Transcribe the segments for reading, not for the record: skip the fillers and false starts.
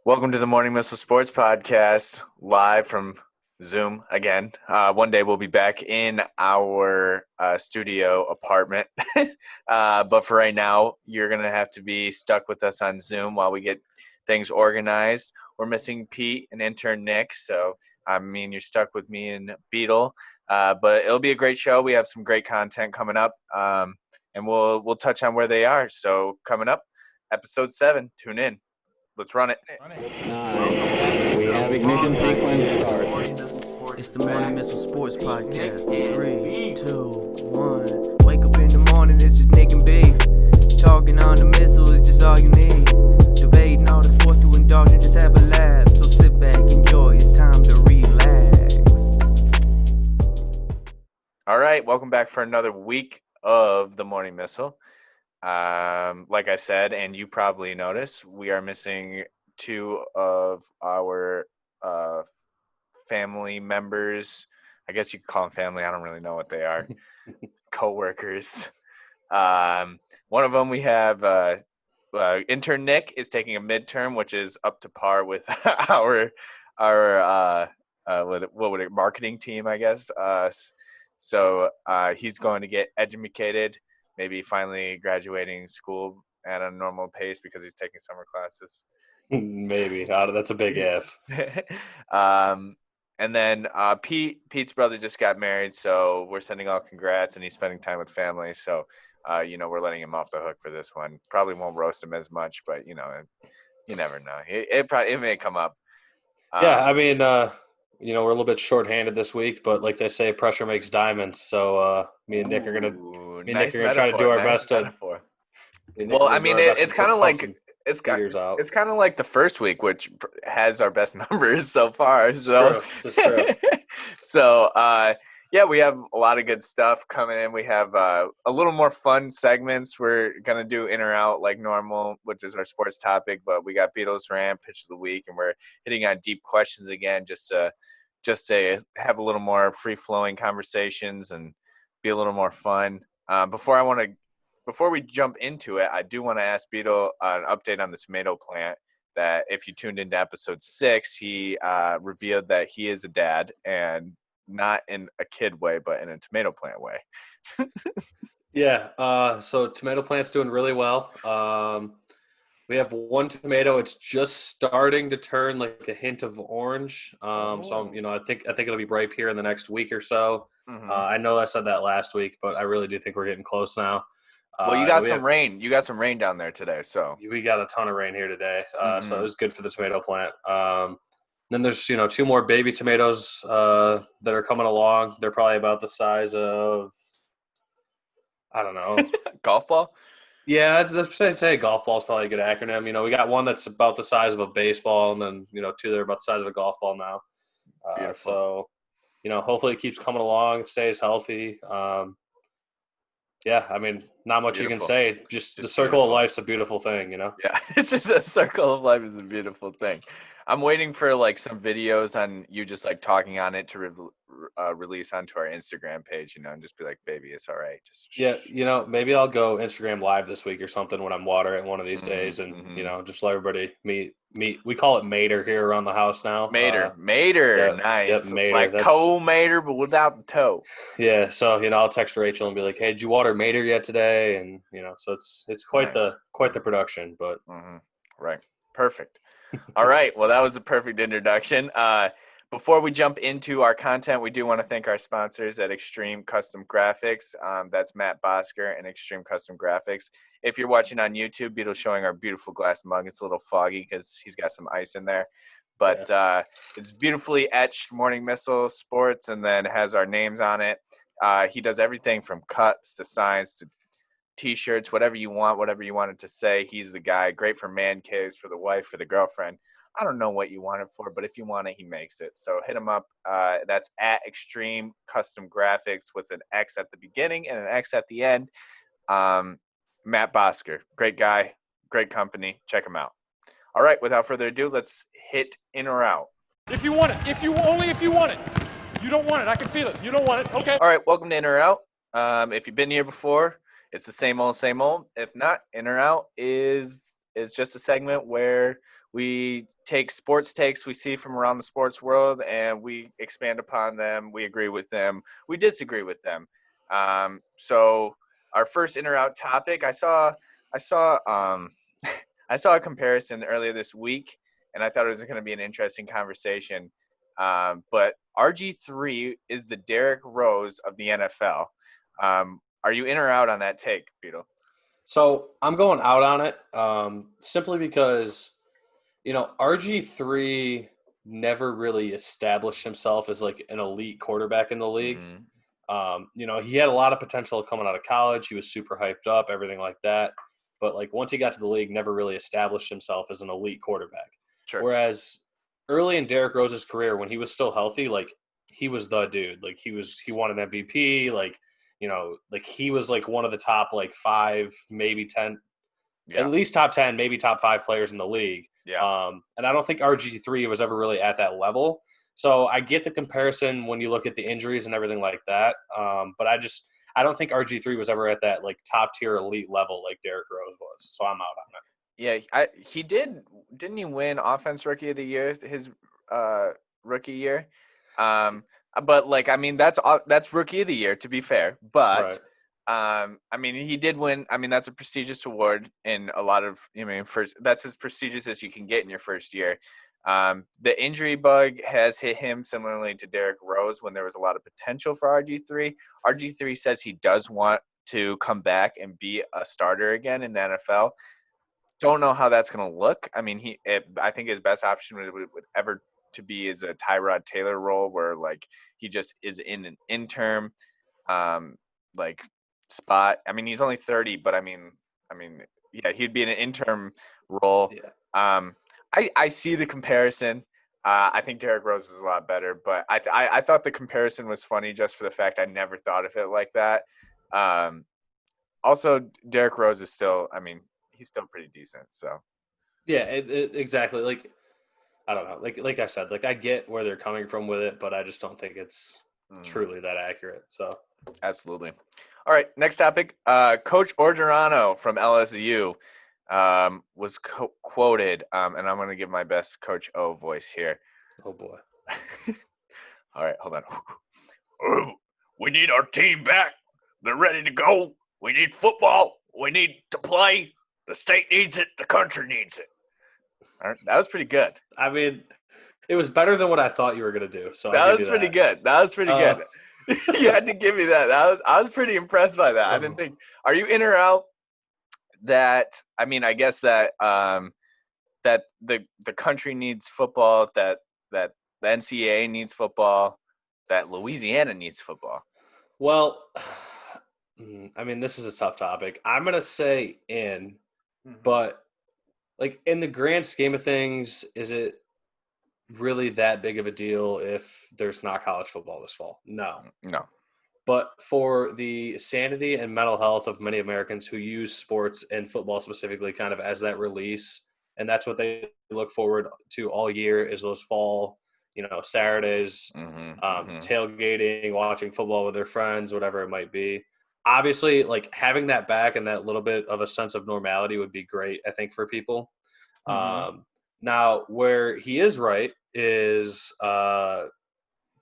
Welcome to the Morning Missile Sports Podcast, live from Zoom again. One day we'll be back in our studio apartment. But for right now, you're going to have to be stuck with us on Zoom while we get things organized. We're missing Pete and intern Nick, so you're stuck with me and Beadle. But it'll be a great show. We have some great content coming up, and we'll touch on where they are. So coming up, episode 7. Tune in. Let's run it. 9. We have ignition sequence start. It's the Morning Missile Sports Podcast. 3, 2, 1. Wake up in the morning, it's just Nick and beef. Talking on the missile is just all you need. Debating all the sports to indulge and just have a laugh. So sit back, enjoy, it's time to relax. All right, welcome back for another week of the Morning Missile. Like I said, and you probably noticed, we are missing two of our family members. I guess you could call them family. I don't really know what they are. Co-workers. One of them we have intern Nick is taking a midterm, which is up to par with our marketing team, I guess. So he's going to get educated. Maybe finally graduating school at a normal pace because he's taking summer classes. Maybe. That's a big if. And then Pete's brother just got married, so we're sending all congrats, and he's spending time with family. So, we're letting him off the hook for this one. Probably won't roast him as much, but, you never know. It may come up. We're a little bit shorthanded this week, but like they say, pressure makes diamonds. So me and Nick are gonna try to do our best to. Well, it's kind of like it's kind of like the first week, which has our best numbers so far. So, it's true. So, we have a lot of good stuff coming in. We have a little more fun segments. We're gonna do in or out like normal, which is our sports topic. But we got Beatles rant, pitch of the week, and we're hitting on deep questions again, just to have a little more free flowing conversations and be a little more fun. Before we jump into it, I do want to ask Beadle an update on the tomato plant. That if you tuned into episode 6, he revealed that he is a dad, and not in a kid way, but in a tomato plant way. So tomato plant's doing really well. We have one tomato. It's just starting to turn like a hint of orange. So I think it'll be ripe here in the next week or so. Mm-hmm. I know I said that last week, but I really do think we're getting close now. Well, you got some rain. You got some rain down there today, so we got a ton of rain here today. So it was good for the tomato plant. Then there's 2 more baby tomatoes that are coming along. They're probably about the size of, I don't know, golf ball. Yeah, I'd say golf ball is probably a good acronym. We got one that's about the size of a baseball, and then 2 that are about the size of a golf ball now. So hopefully it keeps coming along, it stays healthy. Not much you can say. Just the circle of life's a beautiful thing, Yeah, it's just a circle of life is a beautiful thing. I'm waiting for some videos on you just talking on it to release onto our Instagram page, and just be like, baby, it's all right. Maybe I'll go Instagram live this week or something when I'm watering one of these days, and just let everybody meet. We call it mater here around the house now. Mater, nice. Yep, mater. Like co-mater, but without the toe. Yeah, so I'll text Rachel and be like, hey, did you water mater yet today? And so it's quite nice. the production, but right, perfect. All right, well, that was a perfect introduction. Before we jump into our content, we do want to thank our sponsors at Extreme Custom Graphics. That's Matt Bosker and Extreme Custom Graphics. If you're watching on YouTube, Beadle's showing our beautiful glass mug. It's a little foggy because he's got some ice in there. But it's beautifully etched Morning Missile Sports, and then has our names on it. He does everything from cups to signs to T-shirts, whatever you want it to say. He's the guy. Great for man caves, for the wife, for the girlfriend. I don't know what you want it for, but if you want it, he makes it. So hit him up. That's at Extreme Custom Graphics with an X at the beginning and an X at the end. Matt Bosker, great guy, great company. Check him out. All right, without further ado, let's hit in or out. If you want it. If you want it. You don't want it. I can feel it. You don't want it. Okay. All right, welcome to in or out. If you've been here before, it's the same old, same old. If not, in or out is just a segment where we take sports takes we see from around the sports world and we expand upon them. We agree with them. We disagree with them. So our first in or out topic, I saw I saw a comparison earlier this week, and I thought it was going to be an interesting conversation. But RG3 is the Derrick Rose of the NFL. Are you in or out on that take, Beadle? So I'm going out on it simply because, RG3 never really established himself as like an elite quarterback in the league. He had a lot of potential coming out of college. He was super hyped up, everything like that. But like once he got to the league, never really established himself as an elite quarterback. Sure. Whereas early in Derrick Rose's career, when he was still healthy, like he was the dude. Like he won an MVP. Like he was like one of the top like 5, maybe 10, at least top 10, maybe top 5 players in the league. Yeah. And I don't think RG3 was ever really at that level. So I get the comparison when you look at the injuries and everything like that. But I don't think RG3 was ever at that like top tier elite level like Derrick Rose was. So I'm out on it. Yeah, he didn't he win Offense Rookie of the Year his rookie year? But like I mean that's Rookie of the Year to be fair. But Right. I mean he did win. I mean that's a prestigious award in a lot of that's as prestigious as you can get in your first year. The injury bug has hit him similarly to Derrick Rose when there was a lot of potential for RG3. RG3 says he does want to come back and be a starter again in the NFL. Don't know how that's going to look. I mean, I think his best option would ever to be is a Tyrod Taylor role where like he just is in an interim like spot. I mean, he's only 30, but I mean, yeah, he'd be in an interim role. Yeah. I see the comparison. I think Derrick Rose was a lot better, but I thought the comparison was funny just for the fact I never thought of it like that. Also, Derrick Rose is still, I mean, he's still pretty decent. So Yeah, exactly. Like I don't know. Like I said, like I get where they're coming from with it, but I just don't think it's truly that accurate. So absolutely. All right, next topic. Coach Orgerano from LSU was quoted, and I'm going to give my best Coach O voice here. Oh boy. All right, hold on. We need our team back. They're ready to go. We need football. We need to play. The state needs it. The country needs it. All right, that was pretty good. I mean, it was better than what I thought you were going to do. So that was pretty good. That was pretty good. You had to give me that. I was pretty impressed by that. I didn't think. Are you in or out? That I mean, I guess that that the country needs football. That the NCAA needs football. That Louisiana needs football. Well, I mean, this is a tough topic. I'm going to say but like in the grand scheme of things, is it really that big of a deal if there's not college football this fall? No. But for the sanity and mental health of many Americans who use sports and football specifically kind of as that release, and that's what they look forward to all year is those fall, Saturdays, tailgating, watching football with their friends, whatever it might be. Obviously, like having that back and that little bit of a sense of normality would be great, I think, for people. Now, where he is right is the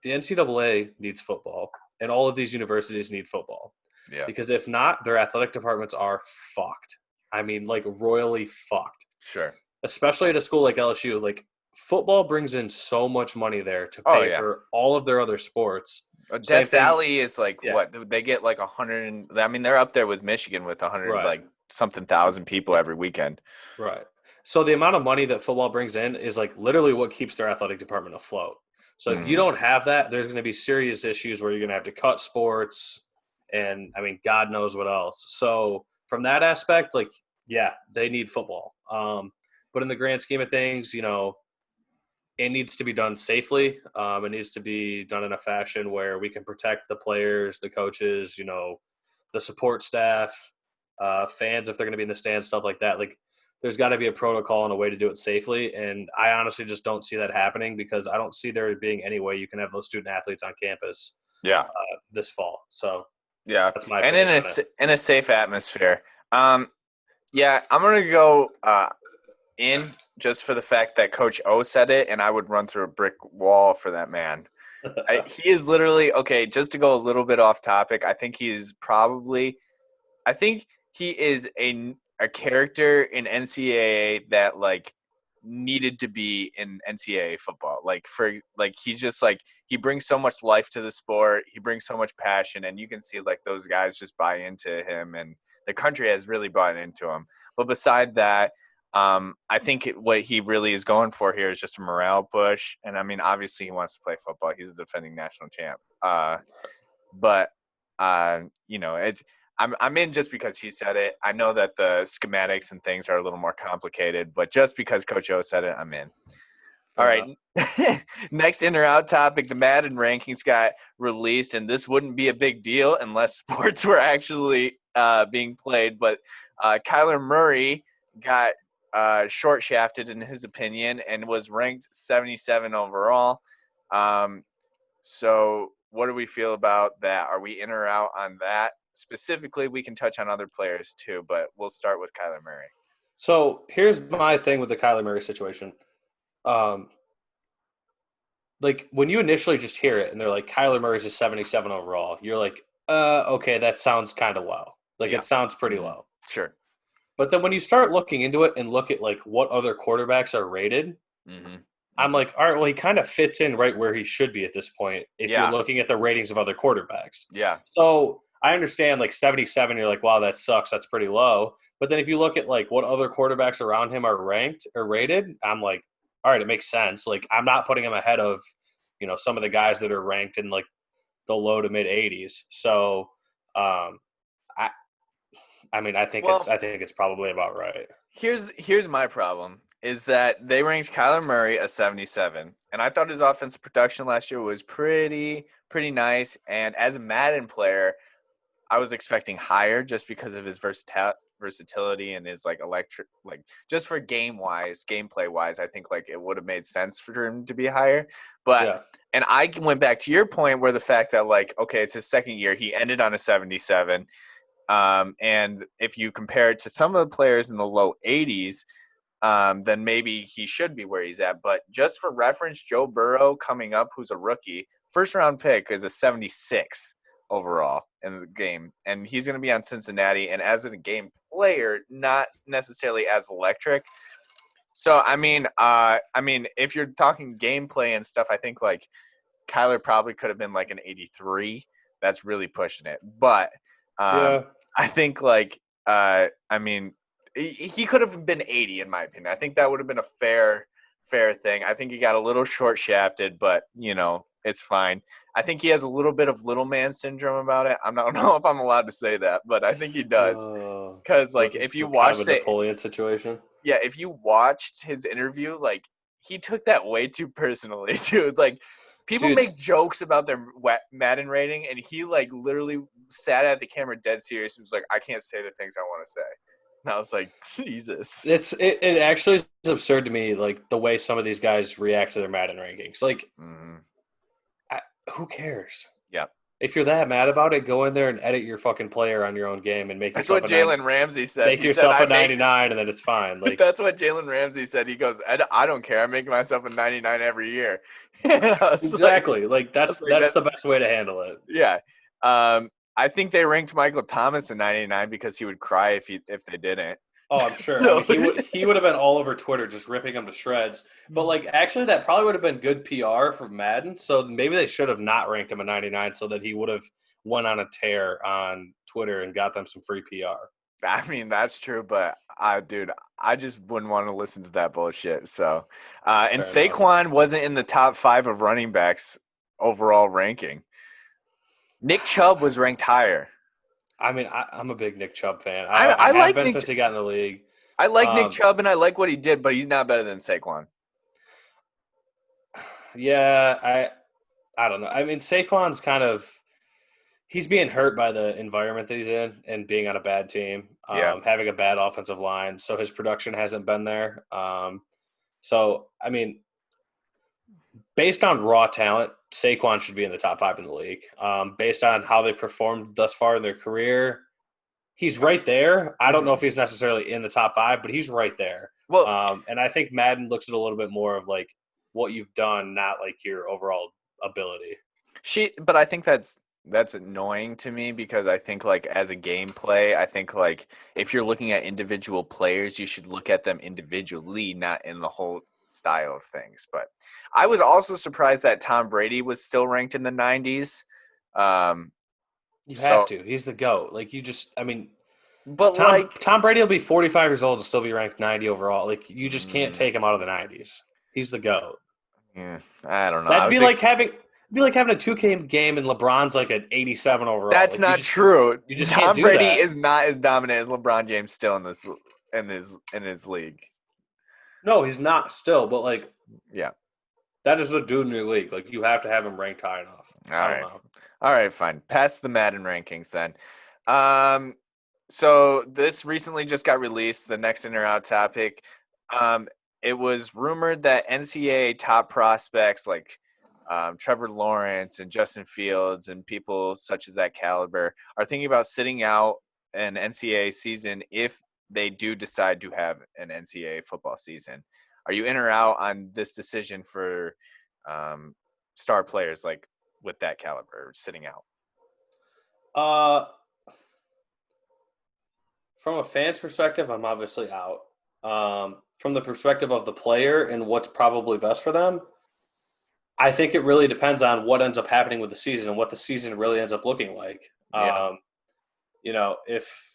NCAA needs football, and all of these universities need football. Yeah. Because if not, their athletic departments are fucked. I mean, like royally fucked. Sure. Especially at a school like LSU. Like football brings in so much money there to pay for all of their other sports. Death Valley is like what they get like 100. I mean, they're up there with Michigan with 100 like something thousand people every weekend. Right. So the amount of money that football brings in is like literally what keeps their athletic department afloat. So if you don't have that, there's going to be serious issues where you're going to have to cut sports and I mean, God knows what else. So from that aspect, like, yeah, they need football. But in the grand scheme of things, it needs to be done safely. It needs to be done in a fashion where we can protect the players, the coaches, the support staff, fans if they're going to be in the stands, stuff like that. Like, there's got to be a protocol and a way to do it safely. And I honestly just don't see that happening because I don't see there being any way you can have those student athletes on campus this fall. So, yeah, that's my opinion. And in a safe atmosphere. I'm going to go in just for the fact that Coach O said it, and I would run through a brick wall for that man. He is literally okay. Just to go a little bit off topic, I think he is a character in NCAA that like needed to be in NCAA football. He's just like he brings so much life to the sport. He brings so much passion, and you can see like those guys just buy into him, and the country has really bought into him. But beside that, I think what he really is going for here is just a morale push. And I mean, obviously he wants to play football. He's a defending national champ. I'm in just because he said it. I know that the schematics and things are a little more complicated, but just because Coach O said it, I'm in. All right. Next in or out topic, the Madden Rankings got released, and this wouldn't be a big deal unless sports were actually being played. But Kyler Murray got short shafted in his opinion and was ranked 77 overall. So what do we feel about that? Are we in or out on that? Specifically, we can touch on other players too, but we'll start with Kyler Murray. So here's my thing with the Kyler Murray situation. Like when you initially just hear it and they're like, Kyler Murray's a 77 overall, you're like, okay, that sounds kind of low. Like it sounds pretty low. Sure. But then when you start looking into it and look at like what other quarterbacks are rated, I'm like, all right, well, he kind of fits in right where he should be at this point if you're looking at the ratings of other quarterbacks. Yeah. So I understand like 77, you're like, wow, that sucks. That's pretty low. But then if you look at like what other quarterbacks around him are ranked or rated, I'm like, all right, it makes sense. Like I'm not putting him ahead of, some of the guys that are ranked in like the low to mid 80s. So I think it's probably about right. Here's my problem is that they ranked Kyler Murray a 77, and I thought his offensive production last year was pretty nice. And as a Madden player, I was expecting higher just because of his versatility and his like electric, like just for gameplay wise, I think like it would have made sense for him to be higher. But and I went back to your point where the fact that like, okay, it's his second year, he ended on a 77. And if you compare it to some of the players in the low 80s, then maybe he should be where he's at. But just for reference, Joe Burrow coming up, who's a rookie, first round pick is a 76 overall in the game. And he's going to be on Cincinnati. And as a game player, not necessarily as electric. So, I mean, if you're talking gameplay and stuff, I think like Kyler probably could have been like an 83. That's really pushing it. But I think like, he could have been 80 in my opinion. I think that would have been a fair thing. I think he got a little short shafted, but it's fine. I think he has a little bit of little man syndrome about it. I don't know if I'm allowed to say that, but I think he does. Because like if you watch the Napoleon situation, if you watched his interview, like he took that way too personally too. Like people make jokes about their Madden rating, and he like literally sat at the camera dead serious and was like, I can't say the things I want to say. And I was like, Jesus. It actually is absurd to me, like the way some of these guys react to their Madden rankings. Like, who cares? Yeah. If you're that mad about it, go in there and edit your fucking player on your own game and make. That's what Jalen Ramsey said. Make yourself a 99, and then it's fine. Like that's what Jalen Ramsey said. He goes, I don't care. I'm making myself a 99 every year. Exactly. Like that's the best way to handle it. Yeah. I think they ranked Michael Thomas a 99 because he would cry if they didn't. Oh, I'm sure. He would have been all over Twitter just ripping him to shreds. But, like, actually that probably would have been good PR for Madden. So maybe they should have not ranked him a 99 so that he would have went on a tear on Twitter and got them some free PR. I mean, that's true, but I just wouldn't want to listen to that bullshit. So, and Saquon wasn't in the top 5 of running backs overall ranking. Nick Chubb was ranked higher. I mean, I'm a big Nick Chubb fan. I have like been Nick since he got in the league. I like Nick Chubb, and I like what he did, but he's not better than Saquon. Yeah, I don't know. I mean, Saquon's he's being hurt by the environment that he's in and being on a bad team, having a bad offensive line, so his production hasn't been there. So, I mean, based on raw talent, Saquon should be in the top 5 in the league. Based on how they've performed thus far in their career, he's right there. I don't know if he's necessarily in the top 5, but he's right there. Well, And I think Madden looks at a little bit more of like what you've done, not like your overall ability. but I think that's annoying to me because I think like as a gameplay, I think like if you're looking at individual players, you should look at them individually, not in the whole style of things. But I was also surprised that Tom Brady was still ranked in the 90s. Um, You have so, to. He's the GOAT. Like I mean, but Tom like, Tom Brady will be 45 years old and still be ranked 90 overall. Like you just can't mm, take him out of the 90s. He's the GOAT. yeah, I don't know. That'd be like having a 2K game and LeBron's like an 87 overall. That's Like not true. you just can't Tom do Brady that. is not as dominant as LeBron James still in his league. No, he's not still, but like Yeah. that is a dude in your league. Like you have to have him ranked high enough. All I don't right. know. All right, fine. Pass the Madden rankings then. So this recently just got released, the next in or out topic. It was rumored that NCAA top prospects like Trevor Lawrence and Justin Fields and people such as that caliber are thinking about sitting out an NCAA season if they do decide to have an NCAA football season. Are you in or out on this decision for star players like with that caliber sitting out? Uh, from a fan's perspective, I'm obviously out. From the perspective of the player and what's probably best for them, I think it really depends on what ends up happening with the season and what the season really ends up looking like. Yeah. You know, if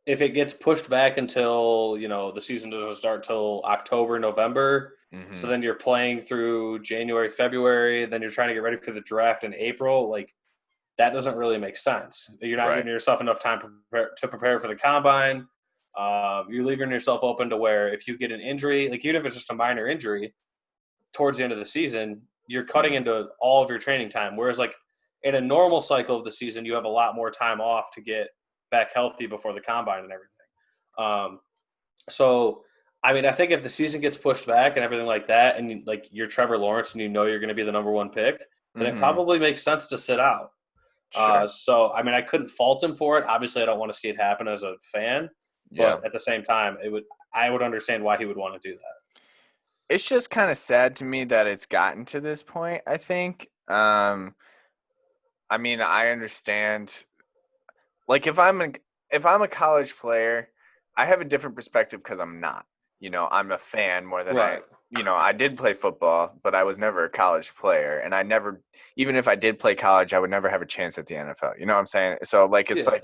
it gets pushed back until, you know, the season doesn't start till October, November, so Mm-hmm. then you're playing through January, February, then you're trying to get ready for the draft in April, like that doesn't really make sense. You're not Right. giving yourself enough time to prepare for the combine. You're leaving yourself open to where if you get an injury, like even if it's just a minor injury towards the end of the season, you're cutting into all of your training time. Whereas like in a normal cycle of the season, you have a lot more time off to get back healthy before the combine and everything. So, I mean, I think if the season gets pushed back and everything like that, and like you're Trevor Lawrence and you know you're going to be the number one pick, then it probably makes sense to sit out. Sure. So, I mean, I couldn't fault him for it. Obviously, I don't want to see it happen as a fan, Yeah. but at the same time, I would understand why he would want to do that. It's just kind of sad to me that it's gotten to this point, I think. I mean, I understand. Like, if I'm a college player, I have a different perspective because I'm not. I'm a fan more than Right. I did play football, but I was never a college player, and I never, even if I did play college, I would never have a chance at the NFL. You know what I'm saying? So, like, it's like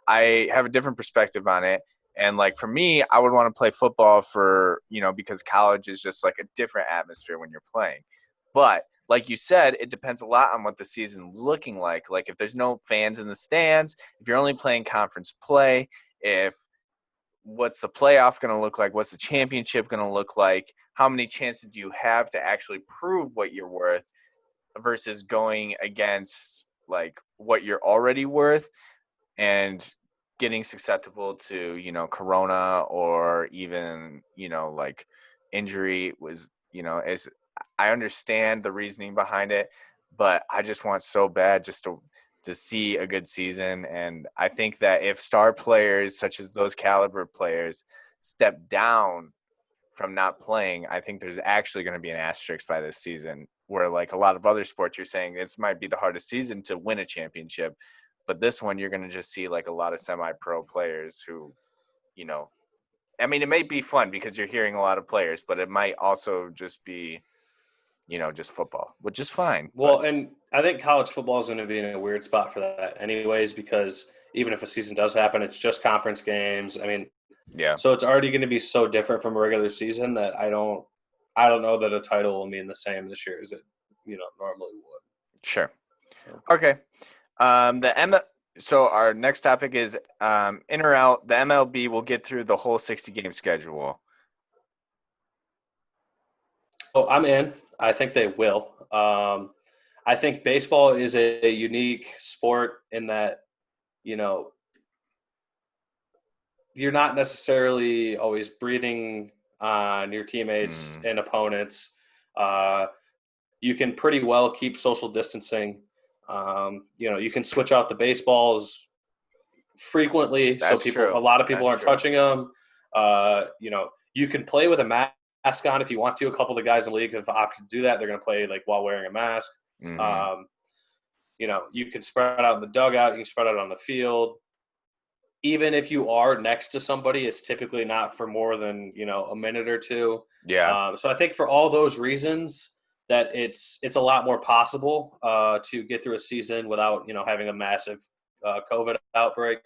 I have a different perspective on it. And like for me, I would want to play football because college is just like a different atmosphere when you're playing. But like you said, it depends a lot on what the season's looking like. Like if there's no fans in the stands, if you're only playing conference play, what's the playoff going to look like? What's the championship going to look like? How many chances do you have to actually prove what you're worth versus going against like what you're already worth and getting susceptible to, corona or even, like injury as I understand the reasoning behind it, but I just want so bad just to see a good season. And I think that if star players such as those caliber players step down from not playing, I think there's actually going to be an asterisk by this season where like a lot of other sports you're saying this might be the hardest season to win a championship. But this one, you're going to just see like a lot of semi-pro players who, I mean, it may be fun because you're hearing a lot of players, but it might also just be, just football, which is fine. Well, and I think college football is going to be in a weird spot for that anyways, because even if a season does happen, it's just conference games. I mean, yeah. So it's already going to be so different from a regular season that I don't know that a title will mean the same this year as it, normally would. Sure. Okay. So our next topic is in or out. The MLB will get through the whole 60-game schedule. Oh, I'm in. I think they will. I think baseball is a unique sport in that, you're not necessarily always breathing on your teammates and opponents. You can pretty well keep social distancing. You can switch out the baseballs frequently, That's so true. a lot of people That's aren't true. touching them. You can play with a mask on if you want to. A couple of the guys in the league have opted to do that. They're going to play like while wearing a mask. Mm-hmm. You can spread out in the dugout. You can spread out on the field. Even if you are next to somebody, it's typically not for more than, a minute or two. Yeah. So I think for all those reasons that it's a lot more possible to get through a season without, having a massive COVID outbreak.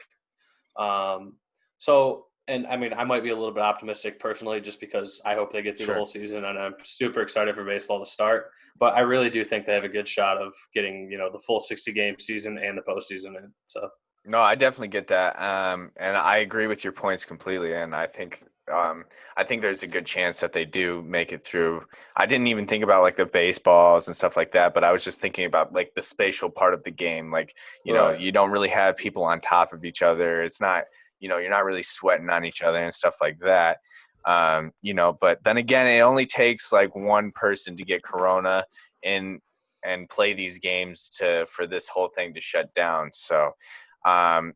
And I mean, I might be a little bit optimistic personally just because I hope they get through the whole season, and I'm super excited for baseball to start. But I really do think they have a good shot of getting, the full 60-game season and the postseason in. So. No, I definitely get that, and I agree with your points completely. And I think there's a good chance that they do make it through. I didn't even think about like the baseballs and stuff like that, but I was just thinking about like the spatial part of the game. Like, Right. you don't really have people on top of each other. It's not, you're not really sweating on each other and stuff like that. But then again, it only takes like one person to get corona and play these games for this whole thing to shut down. So. I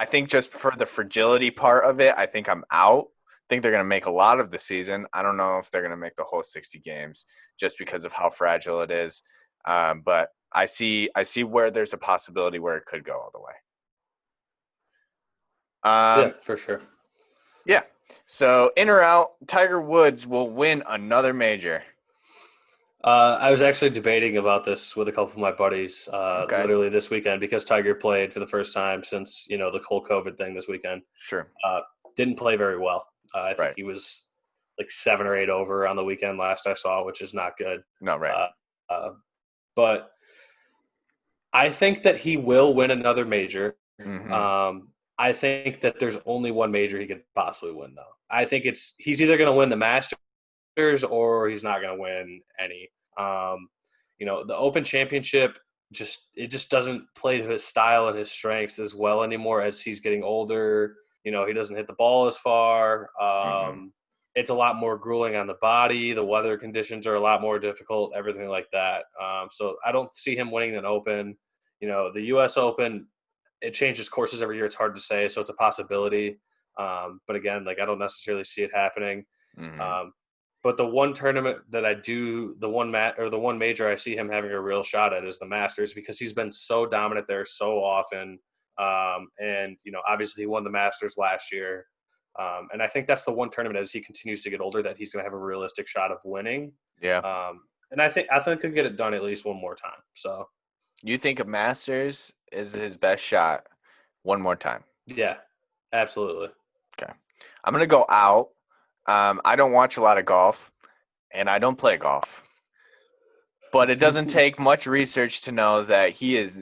think just for the fragility part of it, I think I'm out. I think they're going to make a lot of the season. I don't know if they're going to make the whole 60 games just because of how fragile it is. But I see where there's a possibility where it could go all the way. Yeah, for sure. Yeah. So in or out, Tiger Woods will win another major. I was actually debating about this with a couple of my buddies literally this weekend because Tiger played for the first time since, the whole COVID thing this weekend. Sure. Didn't play very well. I think Right. he was like 7 or 8 over on the weekend last I saw, which is not good. No, right. But I think that he will win another major. Mm-hmm. I think that there's only one major he could possibly win, though. I think he's either going to win the Masters or he's not going to win any. The Open Championship just doesn't play to his style and his strengths as well anymore as he's getting older. He doesn't hit the ball as far. It's a lot more grueling on the body. The weather conditions are a lot more difficult, everything like that. So I don't see him winning an Open. The U.S. Open, it changes courses every year. It's hard to say, so it's a possibility. But again, like I don't necessarily see it happening. Mm-hmm. But the one tournament that the one major I see him having a real shot at is the Masters because he's been so dominant there so often. And obviously he won the Masters last year. And I think that's the one tournament as he continues to get older that he's going to have a realistic shot of winning. Yeah. And I think he'll get it done at least one more time. So You think a Masters is his best shot one more time? yeah, absolutely. Okay. I'm going to go out. I don't watch a lot of golf, and I don't play golf. But it doesn't take much research to know that he is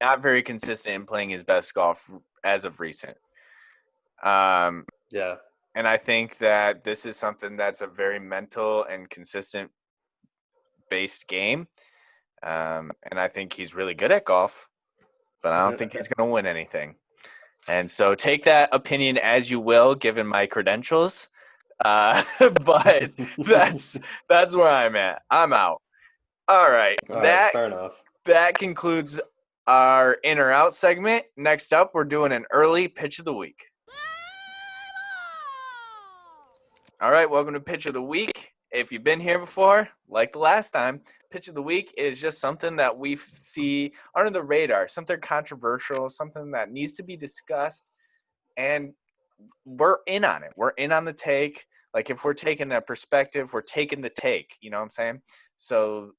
not very consistent in playing his best golf as of recent. Yeah. And I think that this is something that's a very mental and consistent-based game. And I think he's really good at golf, but I don't think he's going to win anything. And so take that opinion as you will, given my credentials. But that's where I'm at. I'm out. All right. Fair enough. That concludes our in or out segment. Next up, we're doing an early pitch of the week. All right. Welcome to Pitch of the Week. If you've been here before, like the last time, Pitch of the Week is just something that we see under the radar, something controversial, something that needs to be discussed, and we're in on it. We're in on the take. Like if we're taking a perspective, we're taking the take. You know what I'm saying? So,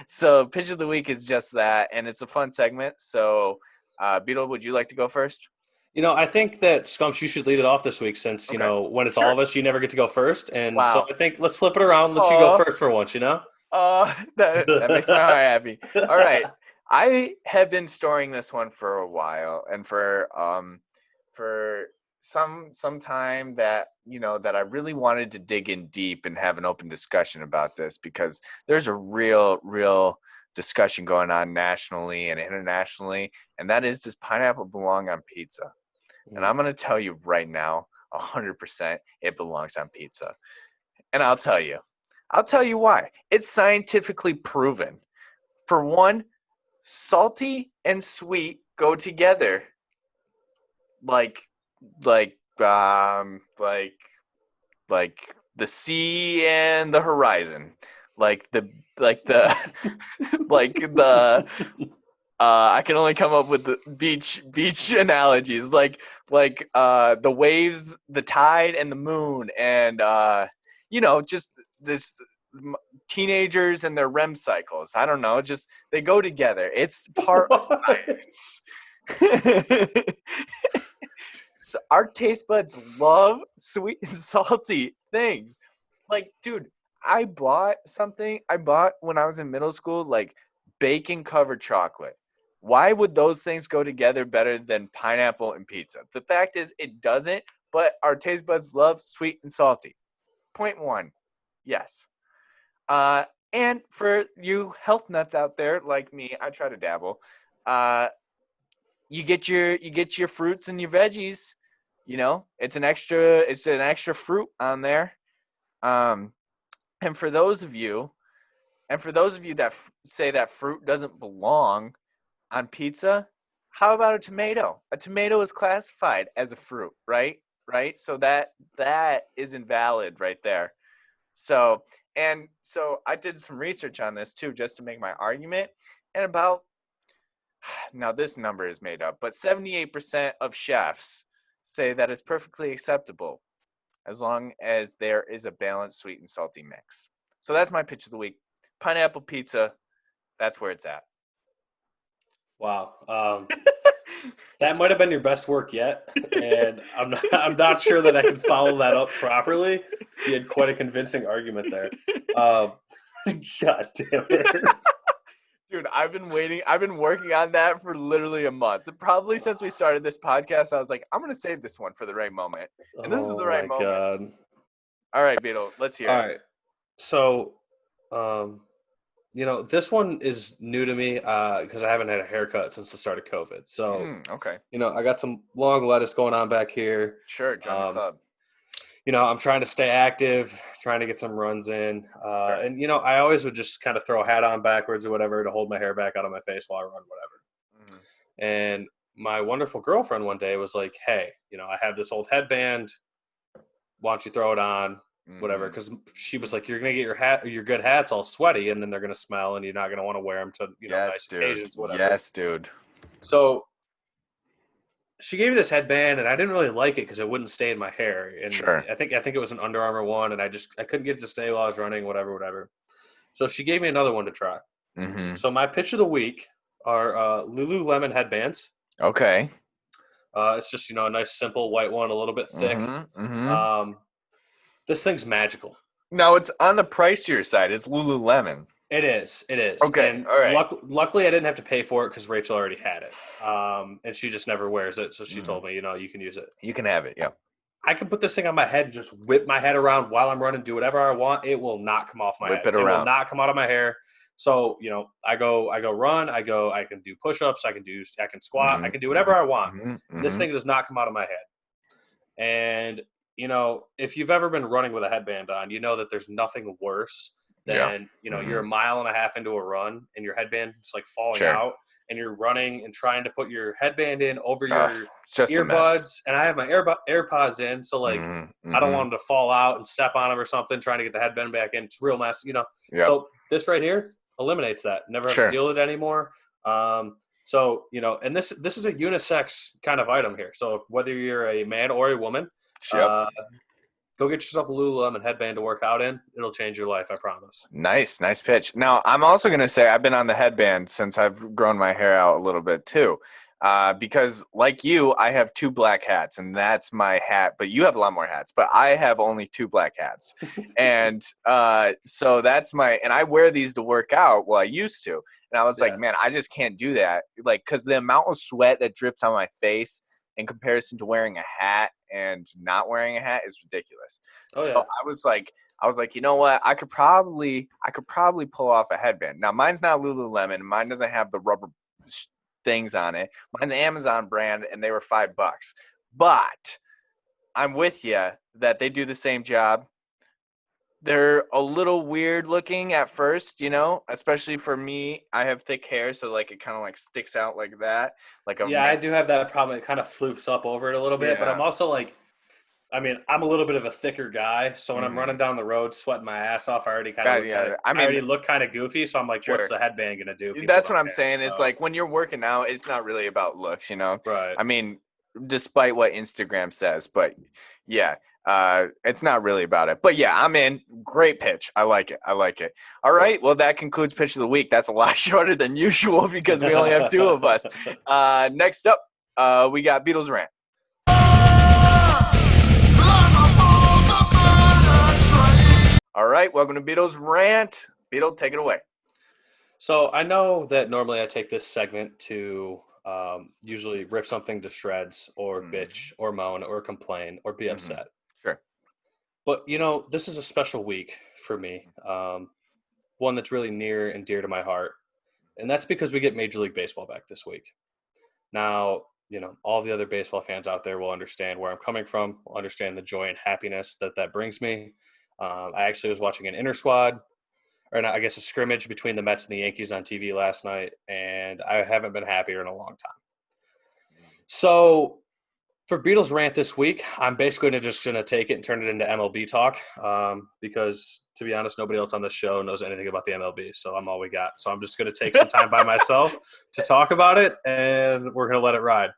so Pitch of the Week is just that, and it's a fun segment. So, Beadle, would you like to go first? I think that Scumps, you should lead it off this week since, when it's all of us, you never get to go first. And so I think let's flip it around. Let you go first for once, that makes my heart happy. All right. I have been storing this one for a while and for some time that, that I really wanted to dig in deep and have an open discussion about this because there's a real discussion going on nationally and internationally. And that is, does pineapple belong on pizza? And I'm going to tell you right now, 100% it belongs on pizza. And I'll tell you why. It's scientifically proven. For one, salty and sweet go together like like like the sea and the horizon, like the like the I can only come up with the beach analogies, like the waves, the tide, and the moon, and just this teenagers and their REM cycles. I don't know, just they go together. It's part of science. So our taste buds love sweet and salty things. Like, dude, I bought when I was in middle school, like bacon covered chocolate. Why would those things go together better than pineapple and pizza? The fact is, it doesn't, but our taste buds love sweet and salty. Point one, yes. And for you health nuts out there like me, I try to dabble. You get your fruits and your veggies. It's an extra fruit on there. And for those of you that say that fruit doesn't belong on pizza, how about a tomato? A tomato is classified as a fruit, right? So that is invalid right there. So I did some research on this too, just to make my argument. And now this number is made up, but 78% of chefs say that it's perfectly acceptable as long as there is a balanced sweet and salty mix. So that's my pitch of the week. Pineapple pizza, that's where it's at. Wow. That might have been your best work yet, and I'm not sure that I can follow that up properly. You had quite a convincing argument there. God damn it. Dude, I've been working on that for literally a month. Probably since we started this podcast, I was like, I'm going to save this one for the right moment. And this is the right moment. God. All right, Beadle, let's hear it. All right. So, this one is new to me because I haven't had a haircut since the start of COVID. So, okay. I got some long lettuce going on back here. Sure, join the club. I'm trying to stay active, trying to get some runs in. And, I always would just kind of throw a hat on backwards or whatever to hold my hair back out of my face while I run, whatever. Mm-hmm. And my wonderful girlfriend one day was like, hey, I have this old headband. Why don't you throw it on? Whatever, because she was like, you're gonna get your good hats all sweaty, and then they're gonna smell, and you're not gonna want to wear them to nice occasions, whatever. Yes, dude. So she gave me this headband, and I didn't really like it because it wouldn't stay in my hair. And sure. I think it was an Under Armour one, and I couldn't get it to stay while I was running, whatever. So she gave me another one to try. Mm-hmm. So my pitch of the week are Lululemon headbands. Okay. It's just a nice simple white one, a little bit thick. Mm-hmm. This thing's magical. No, it's on the pricier side. It's Lululemon. It is. Okay, and all right. Luckily, I didn't have to pay for it because Rachel already had it. And she just never wears it, so she told me, you can use it. You can have it, yeah. I can put this thing on my head and just whip my head around while I'm running, do whatever I want. It will not come off my head. Whip it around. It will not come out of my hair. So, I go run, I can do push-ups, I can squat, I can do whatever I want. Mm-hmm. This thing does not come out of my head. And if you've ever been running with a headband on, you know that there's nothing worse than, you're a mile and a half into a run and your headband's like falling out and you're running and trying to put your headband in over your earbuds. And I have my AirPods in. So like, I don't want them to fall out and step on them or something, trying to get the headband back in. It's real mess, Yep. So this right here eliminates that. Never have to deal with it anymore. So, and this is a unisex kind of item here. So whether you're a man or a woman, go get yourself a Lululemon headband to work out in. It'll change your life, I promise. Nice pitch. Now, I'm also going to say I've been on the headband since I've grown my hair out a little bit too. Because like you, I have 2 black hats, and that's my hat. But you have a lot more hats. But I have only 2 black hats. And so that's and I wear these to work out. Well, I used to. And I was like, man, I just can't do that. Like, because the amount of sweat that drips on my face in comparison to wearing a hat and not wearing a hat is ridiculous. I was like, you know what? I could probably pull off a headband. Now, mine's not Lululemon. Mine doesn't have the rubber things on it. Mine's an Amazon brand, and they were $5. But I'm with you that they do the same job. They're a little weird looking at first, especially for me. I have thick hair, so like it kind of like sticks out like that, like a Yeah, I do have that problem. It kind of floofs up over it a little bit, but I'm Yeah. also like, I'm a little bit of a thicker guy, so when I'm Mhm. running down the road, sweating my ass off, I already Yeah, I I mean, already look kind of goofy. So I'm like, what's sure. the headband gonna do? People That's don't what I'm care. saying. It's So, like when you're working out, it's not really about looks, right. I mean, despite what Instagram says, but yeah, it's not really about it. But yeah, I'm in. Great pitch. I like it. All right. Well, that concludes pitch of the week. That's a lot shorter than usual because we only have two of us. Next up, we got Beatles rant. All right. Welcome to Beatles rant. Beetle, take it away. So I know that normally I take this segment to usually rip something to shreds or bitch or moan or complain or be upset. Sure. But, this is a special week for me, one that's really near and dear to my heart. And that's because we get Major League Baseball back this week. Now, all the other baseball fans out there will understand where I'm coming from, will understand the joy and happiness that brings me. I actually was watching an inter-squad, or I guess a scrimmage between the Mets and the Yankees on TV last night, and I haven't been happier in a long time. So for Beatles rant this week, I'm basically just going to take it and turn it into MLB talk because, to be honest, nobody else on the show knows anything about the MLB, so I'm all we got. So I'm just going to take some time by myself to talk about it, and we're going to let it ride.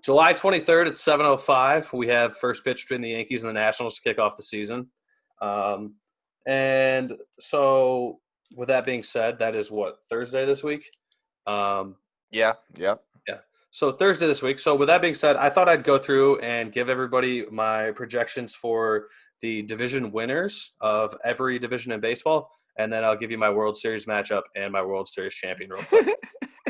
July 23rd at 7:05, we have first pitch between the Yankees and the Nationals to kick off the season. And so with that being said, that is Thursday this week? Yeah. So Thursday this week. So with that being said, I thought I'd go through and give everybody my projections for the division winners of every division in baseball, and then I'll give you my World Series matchup and my World Series champion real quick.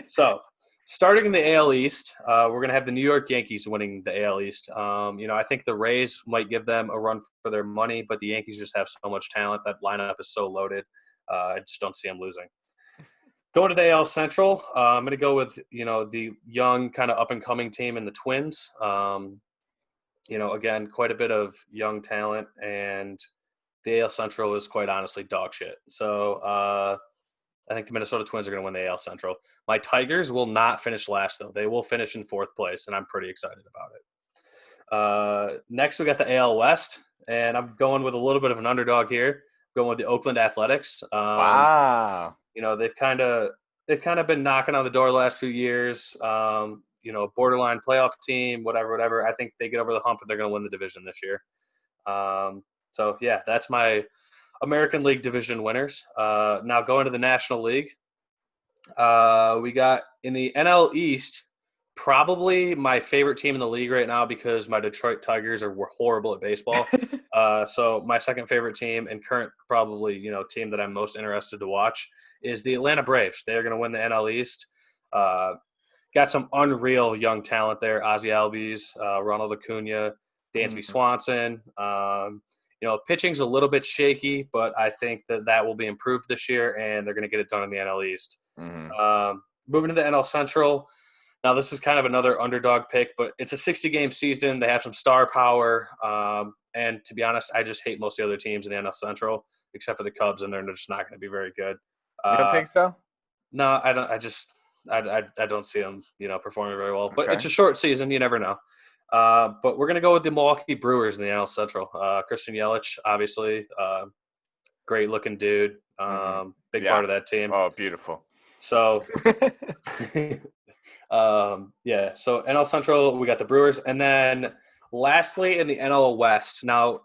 So starting in the AL East, we're going to have the New York Yankees winning the AL East. I think the Rays might give them a run for their money, but the Yankees just have so much talent. That lineup is so loaded. I just don't see them losing. Going to the AL Central, I'm going to go with, the young kind of up-and-coming team in the Twins. Again, quite a bit of young talent, and the AL Central is quite honestly dog shit. So I think the Minnesota Twins are going to win the AL Central. My Tigers will not finish last, though. They will finish in fourth place, and I'm pretty excited about it. Next, we got the AL West, and I'm going with a little bit of an underdog here. I'm going with the Oakland Athletics. Wow. They've kind of been knocking on the door the last few years. Borderline playoff team, whatever. I think they get over the hump and they're going to win the division this year. So yeah, that's my American League division winners. Now going to the National League, we got in the NL East, probably my favorite team in the league right now because my Detroit Tigers were horrible at baseball. So my second favorite team and current probably, team that I'm most interested to watch is the Atlanta Braves. They're going to win the NL East. Got some unreal young talent there. Ozzie Albies, Ronald Acuna, Dansby Swanson. Pitching's a little bit shaky, but I think that will be improved this year, and they're going to get it done in the NL East. Moving to the NL Central. Now, this is kind of another underdog pick, but it's a 60-game season. They have some star power. And to be honest, I just hate most of the other teams in the NL Central, except for the Cubs, and they're just not going to be very good. You don't think so? No, I don't. I don't see them, performing very well. But Okay. it's a short season. You never know. But we're going to go with the Milwaukee Brewers in the NL Central. Christian Yelich, obviously, great-looking dude, big part of that team. Oh, beautiful. So, so NL Central, we got the Brewers. And then lastly, in the NL West, now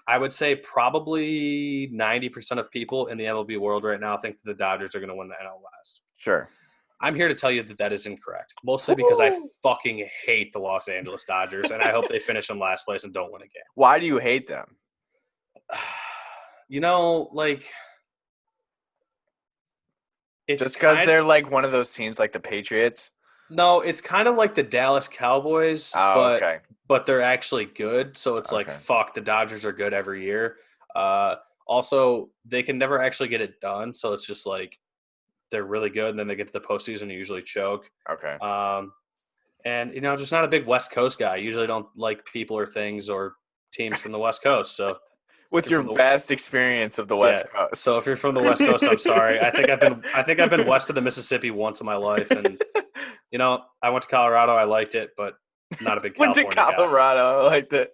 I would say probably 90% of people in the MLB world right now think that the Dodgers are going to win the NL West. Sure. I'm here to tell you that is incorrect, mostly because I fucking hate the Los Angeles Dodgers, and I hope they finish in last place and don't win a game. Why do you hate them? It's just because they're like one of those teams like the Patriots? No, it's kind of like the Dallas Cowboys, but they're actually good. So it's like, fuck, the Dodgers are good every year. Also, they can never actually get it done, so it's just like they're really good, and then they get to the postseason and usually choke. Okay. And, just not a big West Coast guy. I usually don't like people or things or teams from the West Coast. So, With your vast experience of the West Coast. So if you're from the West Coast, I'm sorry. I think I've been west of the Mississippi once in my life, and I went to Colorado. I liked it, but not a big California Went to Colorado. I like that.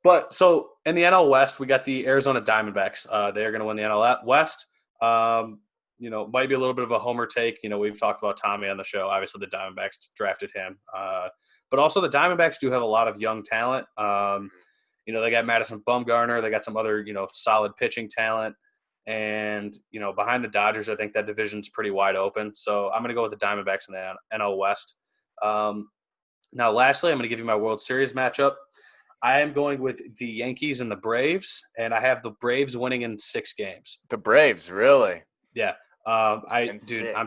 But so in the NL West, we got the Arizona Diamondbacks. They are going to win the NL West. Might be a little bit of a homer take. We've talked about Tommy on the show. Obviously, the Diamondbacks drafted him. But also the Diamondbacks do have a lot of young talent. They got Madison Bumgarner. They got some other, solid pitching talent. And, behind the Dodgers, I think that division's pretty wide open. So I'm going to go with the Diamondbacks in the NL West. Now, lastly, I'm going to give you my World Series matchup. I am going with the Yankees and the Braves, and I have the Braves winning in 6 games. The Braves, really? Yeah. I'm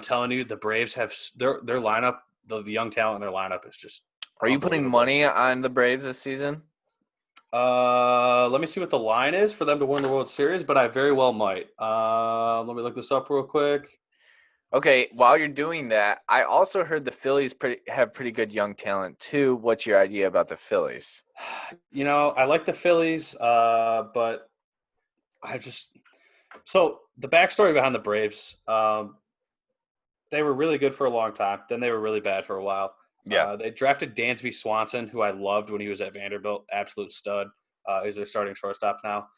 telling you, the Braves have their lineup, the young talent in their lineup is just. Are you putting money on the Braves this season? Let me see what the line is for them to win the World Series, but I very well might. Let me look this up real quick. Okay, while you're doing that, I also heard the Phillies have pretty good young talent too. What's your idea about the Phillies? I like the Phillies, but so the backstory behind the Braves, they were really good for a long time. Then they were really bad for a while. Yeah. They drafted Dansby Swanson, who I loved when he was at Vanderbilt, absolute stud. Is their starting shortstop now.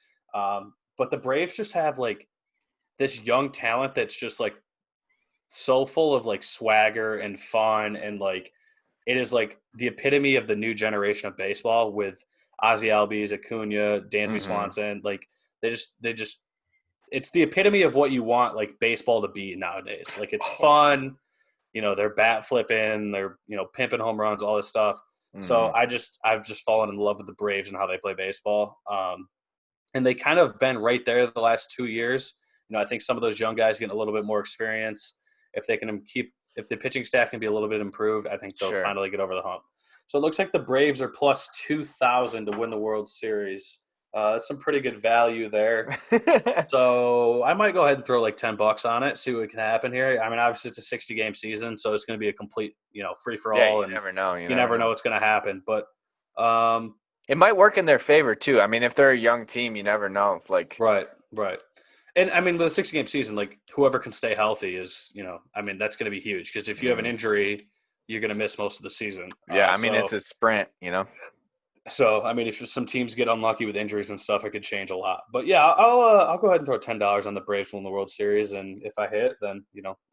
But the Braves just have like this young talent that's just like so full of like swagger and fun, and like it is like the epitome of the new generation of baseball with Ozzie Albies, Acuna, Dansby Swanson. Like they just it's the epitome of what you want like baseball to be nowadays. Like it's fun, they're bat flipping, they're pimping home runs, all this stuff. So I've just fallen in love with the Braves and how they play baseball. And they kind of been right there the last 2 years. I think some of those young guys getting a little bit more experience. If the pitching staff can be a little bit improved, I think they'll finally get over the hump. So it looks like the Braves are plus 2,000 to win the World Series. That's some pretty good value there. So I might go ahead and throw like $10 on it, see what can happen here. I mean, obviously it's a 60-game season, so it's going to be a complete, free for all. Yeah, and never know. You never know what's going to happen, but it might work in their favor too. I mean, if they're a young team, you never know. Right. And I mean, with a 60-game season, like whoever can stay healthy is, that's going to be huge, because if you have an injury, you're going to miss most of the season. Yeah, it's a sprint, So, I mean, if some teams get unlucky with injuries and stuff, it could change a lot. But yeah, I'll go ahead and throw $10 on the Braves to win the World Series, and if I hit, then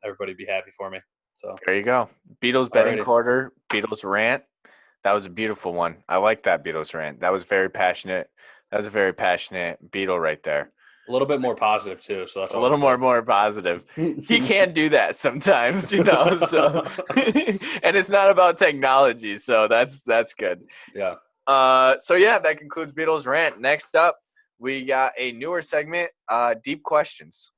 everybody be happy for me. So there you go. Beatles betting quarter, Beatles rant. That was a beautiful one. I like that Beatles rant. That was very passionate. That was a very passionate Beatle right there. A little bit more positive too, so that's a little more positive. He can't do that sometimes, So, and it's not about technology, so that's good. Yeah. So yeah, that concludes Beatles rant. Next up, we got a newer segment, Deep Questions.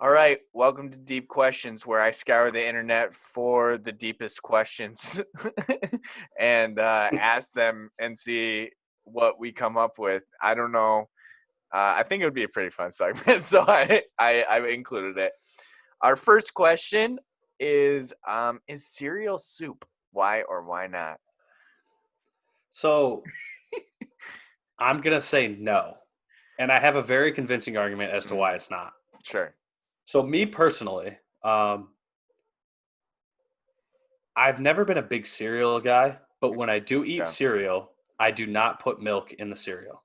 All right, welcome to Deep Questions, where I scour the internet for the deepest questions and ask them and see what we come up with. I don't know. I think it would be a pretty fun segment, so I included it. Our first question is cereal soup? Why or why not? So I'm going to say no, and I have a very convincing argument as to why it's not. Sure. So me personally, I've never been a big cereal guy, but when I do eat cereal, I do not put milk in the cereal.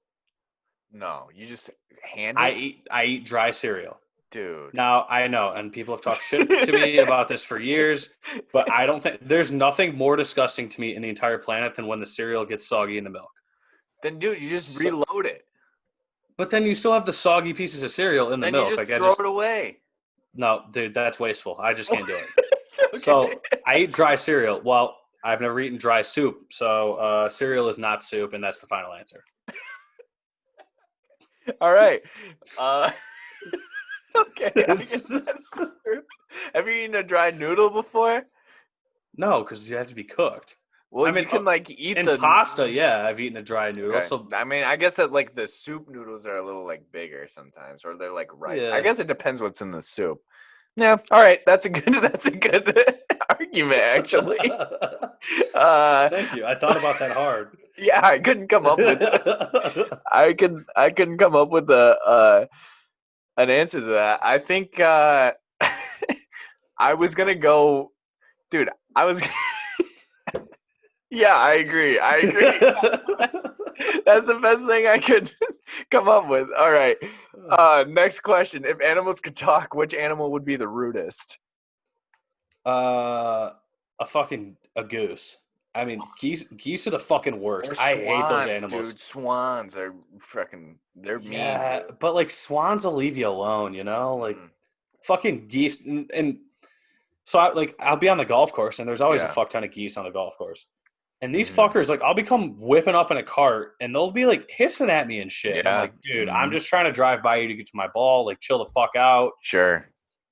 No, you just hand it? I eat dry cereal. Dude. Now, I know, and people have talked shit to me about this for years, but I don't think – there's nothing more disgusting to me in the entire planet than when the cereal gets soggy in the milk. Then, dude, you just reload it. But then you still have the soggy pieces of cereal in the milk. Then you just throw it away. No, dude, that's wasteful. I just can't do it. Okay. So I eat dry cereal. Well, I've never eaten dry soup, so cereal is not soup, and that's the final answer. All right. Okay, I guess that's true. Have you eaten a dry noodle before? No, because you have to be cooked. Well, you can eat the pasta. Yeah, I've eaten a dry noodle. Okay. So I guess that the soup noodles are a little bigger sometimes, or they're like rice. Yeah. I guess it depends what's in the soup. Yeah. All right. That's a good. All argument, actually. Thank you. I thought about that hard. Yeah, I couldn't come up with I couldn't come up with an answer to that. I think I was gonna go, dude. I was. Yeah, I agree. That's the best thing I could come up with. All right. Next question. If animals could talk, which animal would be the rudest? A goose. I mean, geese are the fucking worst. Or I hate those swans, animals. dude. Swans are they're Yeah, mean. Dude. but like swans will leave you alone, you know? Like fucking geese and so I'll be on the golf course and there's always a fuck ton of geese on the golf course. And these fuckers, like, I'll become whipping up in a cart and they'll be like hissing at me and shit. Yeah. And I'm like, dude, I'm just trying to drive by you to get to my ball. Like, chill the fuck out. Sure.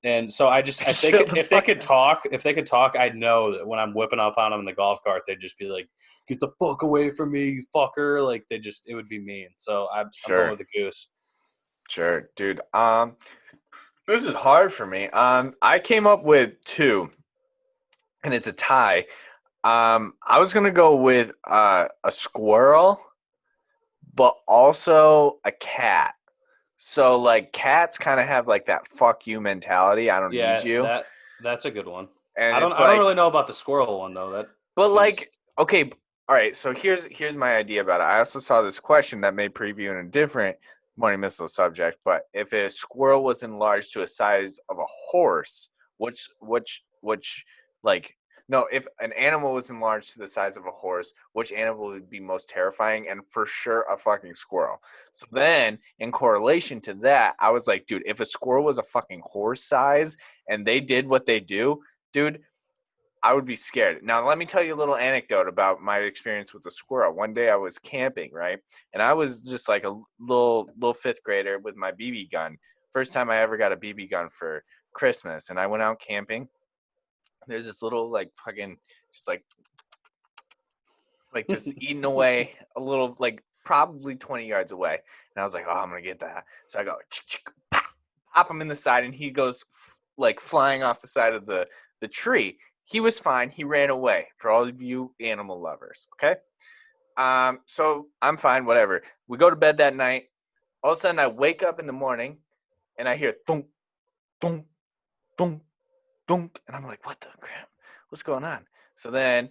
And so if they could talk, I'd know that when I'm whipping up on them in the golf cart, they'd just be like, "Get the fuck away from me, you fucker!" Like it would be mean. So I'm going with the goose. Sure, dude. This is hard for me. I came up with 2, and it's a tie. I was gonna go with a squirrel, but also a cat. So, like, cats kind of have, like, that fuck you mentality. I don't need you. That's a good one. And I don't really know about the squirrel one, though. Okay, all right, so here's my idea about it. I also saw this question that may preview in a different Morning Missile subject, but if a squirrel was enlarged to a size of a horse, if an animal was enlarged to the size of a horse, which animal would be most terrifying? And for sure, a fucking squirrel. So then, in correlation to that, I was like, dude, if a squirrel was a fucking horse size and they did what they do, dude, I would be scared. Now, let me tell you a little anecdote about my experience with a squirrel. One day I was camping, right? And I was just like a little 5th grader with my BB gun. First time I ever got a BB gun for Christmas. And I went out camping. There's this little, like, fucking, just like just eating away a little, like, probably 20 yards away. And I was like, oh, I'm going to get that. So I go, pop him in the side, and he goes, like, flying off the side of the tree. He was fine. He ran away, for all of you animal lovers, okay? So I'm fine, whatever. We go to bed that night. All of a sudden, I wake up in the morning, and I hear thunk, thunk, thunk, thunk, and I'm like, what the crap? What's going on? So then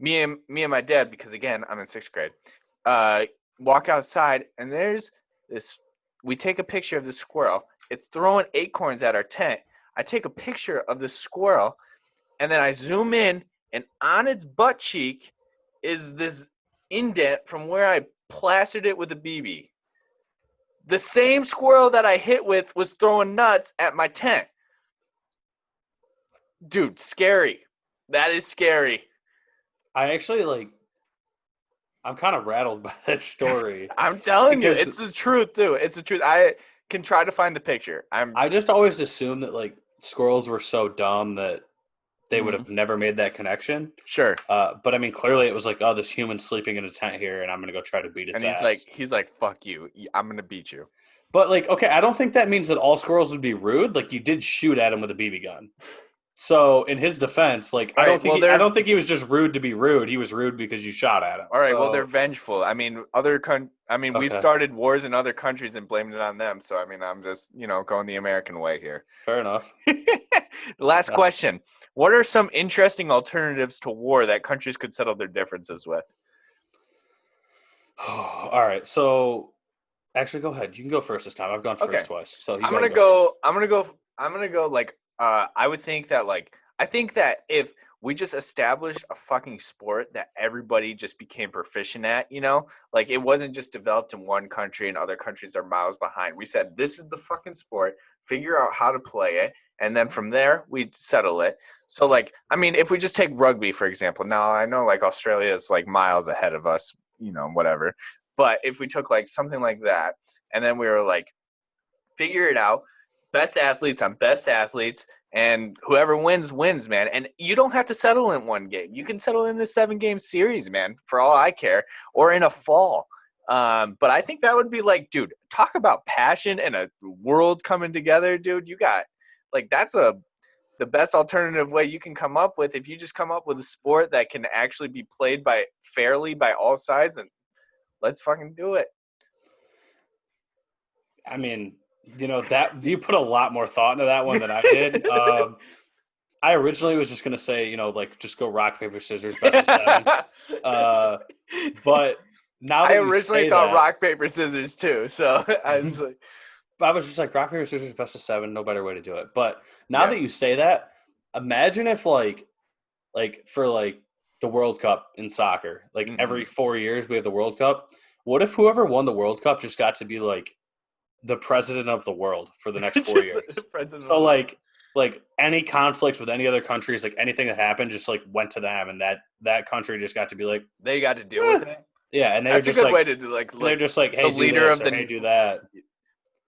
me and my dad, because again, I'm in 6th grade, walk outside, and there's this, we take a picture of the squirrel. It's throwing acorns at our tent. I take a picture of the squirrel, and then I zoom in, and on its butt cheek is this indent from where I plastered it with a BB. The same squirrel that I hit with was throwing nuts at my tent. Dude, scary. That is scary. I actually, I'm kind of rattled by that story. I'm telling you, it's the truth, too. It's the truth. I can try to find the picture. I just always assumed that, squirrels were so dumb that they would have never made that connection. Sure. But, I mean, clearly it was like, oh, this human's sleeping in a tent here, and I'm going to go try to beat its ass. And he's like, fuck you. I'm going to beat you. But, okay, I don't think that means that all squirrels would be rude. You did shoot at him with a BB gun. So in his defense, I don't think he was just rude to be rude. He was rude because you shot at him. All right, well, they're vengeful. I mean, we've started wars in other countries and blamed it on them. So I mean, I'm just going the American way here. Fair enough. Last question: what are some interesting alternatives to war that countries could settle their differences with? All right, so actually, go ahead. You can go first this time. I've gone first twice. So I'm gonna go. I would think that I think that if we just established a fucking sport that everybody just became proficient at, it wasn't just developed in one country and other countries are miles behind. We said, this is the fucking sport, figure out how to play it, and then from there, we settle it. So, if we just take rugby, for example, now I know, Australia is, miles ahead of us, whatever. But if we took, something like that, and then we were, figure it out, best athletes on best athletes, and whoever wins, man. And you don't have to settle in one game. You can settle in the 7-game series, man, for all I care, or in a fall. But I think that would be dude, talk about passion and a world coming together, dude. You got, that's a the best alternative way you can come up with, if you just come up with a sport that can actually be played fairly by all sides, then let's fucking do it. I mean, that you put a lot more thought into that one than I did. I originally was just gonna say, just go rock, paper, scissors, best of 7. But now that I you originally say thought that, rock, paper, scissors too. So I was like, I was just like rock, paper, scissors, best of 7, no better way to do it. But now that you say that, imagine if like for like the World Cup in soccer, like every 4 years we have the World Cup. What if whoever won the World Cup just got to be like the president of the world for the next 4 years? So like any conflicts with any other countries, like anything that happened, just like went to them, and that country just got to be like they got to deal with it. Yeah, and that's a good way to do they're just like, hey, the do leader this, of or, hey, do that.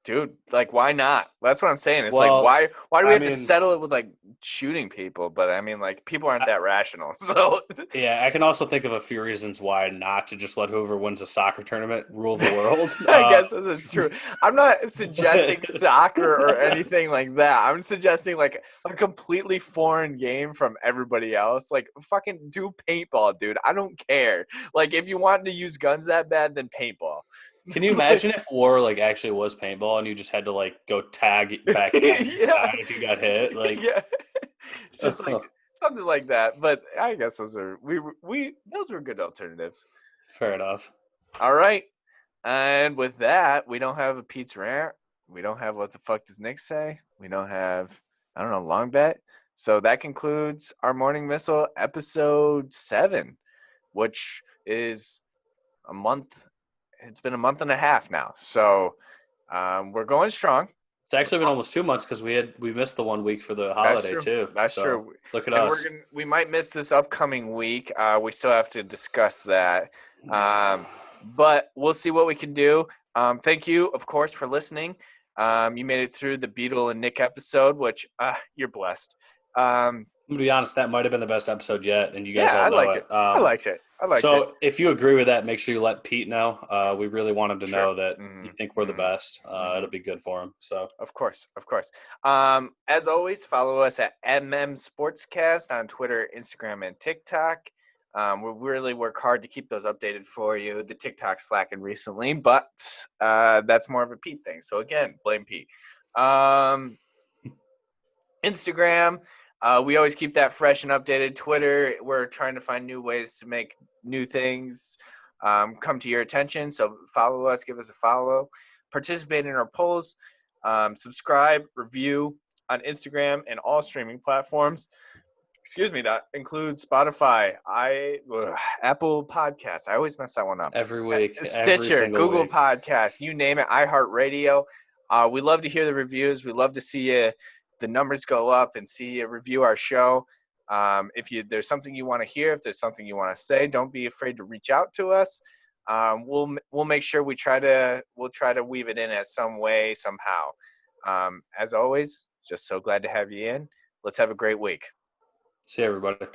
Dude, like, why not? That's what I'm saying. It's Well, like, why do we have to settle it with like shooting people? But I mean, like, people aren't that rational. So yeah, I can also think of a few reasons why not to just let whoever wins a soccer tournament rule the world. I guess this is true. I'm not suggesting soccer or anything like that. I'm suggesting like a completely foreign game from everybody else. Like, fucking do paintball, dude. I don't care. Like, if you want to use guns that bad, then paintball. Can you imagine if war like actually was paintball and you just had to like go tag back on your side if you got hit? Like, yeah, it's just like something like that. But I guess those were good alternatives. Fair enough. All right, and with that, we don't have a Pete's rant. We don't have what the fuck does Nick say. We don't have long bet. So that concludes our Morning Missile episode 7, which is a month. It's been a month and a half now, so we're going strong. It's actually been almost 2 months because we missed the 1 week for the holiday too. That's true. Look at us. We might miss this upcoming week. We still have to discuss that, but we'll see what we can do. Thank you, of course, for listening. You made it through the Beadle and Nick episode, which you're blessed. I'm gonna be honest, that might have been the best episode yet, and you guys all know it. I liked it. So if you agree with that, make sure you let Pete know. We really want him to know that you think we're the best. It'll be good for him. So of course. As always, follow us at Sportscast on Twitter, Instagram, and TikTok. We really work hard to keep those updated for you. The TikTok's slacking recently, but that's more of a Pete thing. So again, blame Pete. Instagram. We always keep that fresh and updated. Twitter, we're trying to find new ways to make new things come to your attention. So follow us, give us a follow, participate in our polls, subscribe, review on Instagram and all streaming platforms. Excuse me, that includes Spotify, Apple Podcasts. I always mess that one up. Every week. Stitcher, Google Podcasts, you name it, iHeartRadio. We love to hear the reviews. We love to see the numbers go up and see you review our show. If there's something you want to hear, if there's something you want to say, don't be afraid to reach out to us. We'll make sure we'll try to weave it in as some way, somehow. As always, just so glad to have you in. Let's have a great week. See you, everybody.